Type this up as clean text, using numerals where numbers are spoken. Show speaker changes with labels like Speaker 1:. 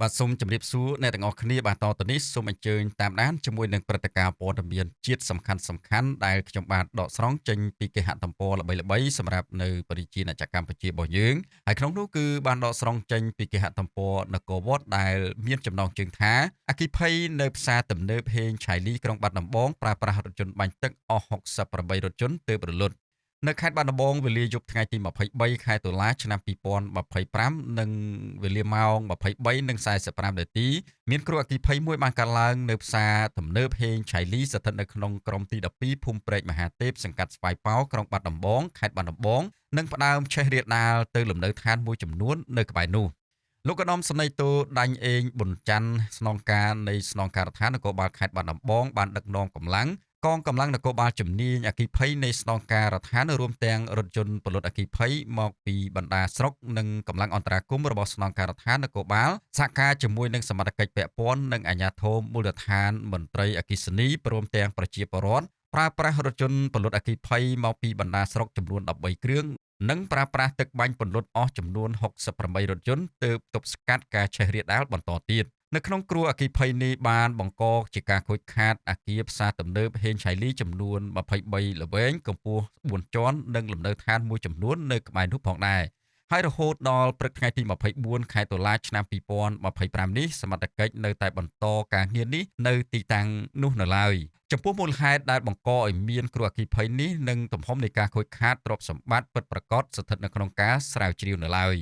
Speaker 1: បាទសូមជម្រាបសួរអ្នកទាំងអស់គ្នាបាទតទៅនេះសូមអញ្ជើញតាមដានជាមួយនឹងព្រឹត្តិការណ៍ព័ត៌មានជាតិសំខាន់ដែលខ្ញុំបាទដកស្រង់ចេញពីគេហទំព័រល្បីៗសម្រាប់នៅប្រជាណាចក្រកម្ពុជារបស់យើងហើយក្នុងនោះគឺបានដកស្រង់ចេញពីគេហទំព័រនគរវត្តដែលមានចំណងជើងថាអគ្គិភ័យនៅផ្សារទំនើបហេងឆៃលីក្រុងបាត់ដំបងប្រើប្រាស់រថយន្តបាញ់ទឹកអស់68រថយន្តទើបរលត់នៅខេត្តបាត់ដំបងវេលាយប់ថ្ងៃទី23ខែតុលាឆ្នាំ2025និងវេលាម៉ោង23:45នាទីមានគ្រោះអគ្គិភ័យមួយបានកើតឡើងនៅផ្សារទំនើបហេងឆៃលីស្ថិតនៅក្នុងក្រុមទី12ភូមិព្រែកមហាទេពសង្កាត់ស្វាយប៉ោក្រុងបាត់ដំបងខេត្តបាត់ដំបងនិងផ្ដើមឆេះរាលដាលទៅលំនៅឋានមួយចំនួននៅក្បែរនោះលោកឧត្តមសេនីយ៍តូដាញ់អេងប៊ុនច័ន្ទស្នងការនៃស្នងការដ្ឋាននគរបាលខេត្តបាត់ដំបងបានដឹកនាំកម្លាំងកងកម្លាំងនគរបាលជំនាញអគ្គិភ័យនៃស្នងការដ្ឋានរួមទាំងរថយន្តពលិតអគ្គិភ័យមកពីបណ្ដាស្រុកនិងកម្លាំងអន្តរាគមន៍របស់ស្នងការដ្ឋាននគរបាលសហការជាមួយនឹងសមត្ថកិច្ចពាក់ព័ន្ធនិងអាជ្ញាធរមូលដ្ឋានមន្ត្រីអគ្គិសនីព្រមទាំងប្រជាពលរដ្ឋប្រើប្រាស់រថយន្តពលិតអគ្គិភ័យមកពីបណ្ដាស្រុកចំនួន13គ្រឿងនិងប្រើប្រាស់ទឹកបាញ់ពន្លត់អស់ចំនួន68រថយន្តទើបទប់ស្កាត់ការឆេះរាលដាលបន្តទៀតនៅក្នុងគ្រោះអគ្គិភ័យនេះបានបង្កជាការខូចខាតអគារផ្សារទំនើបហេងឆៃលីចំនួន23ល្វែងកម្ពស់4ជាន់និងលំនៅឋានមួយចំនួននៅក្បែរនោះផងដែរហើយរហូតដល់ព្រឹកថ្ងៃទី24ខែតុលាឆ្នាំ2025នេះសមត្ថកិច្ចនៅតែបន្តការងារនេះនៅទីតាំងនោះនៅឡើយចំពោះមូលហេតុដែលបង្កឲ្យមានគ្រោះអគ្គិភ័យនេះនិងទំហំនៃការខូចខាតទ្រព្យសម្បត្តិពិតប្រាកដស្ថិតនៅក្នុងការស្រាវជ្រាវនៅឡើយ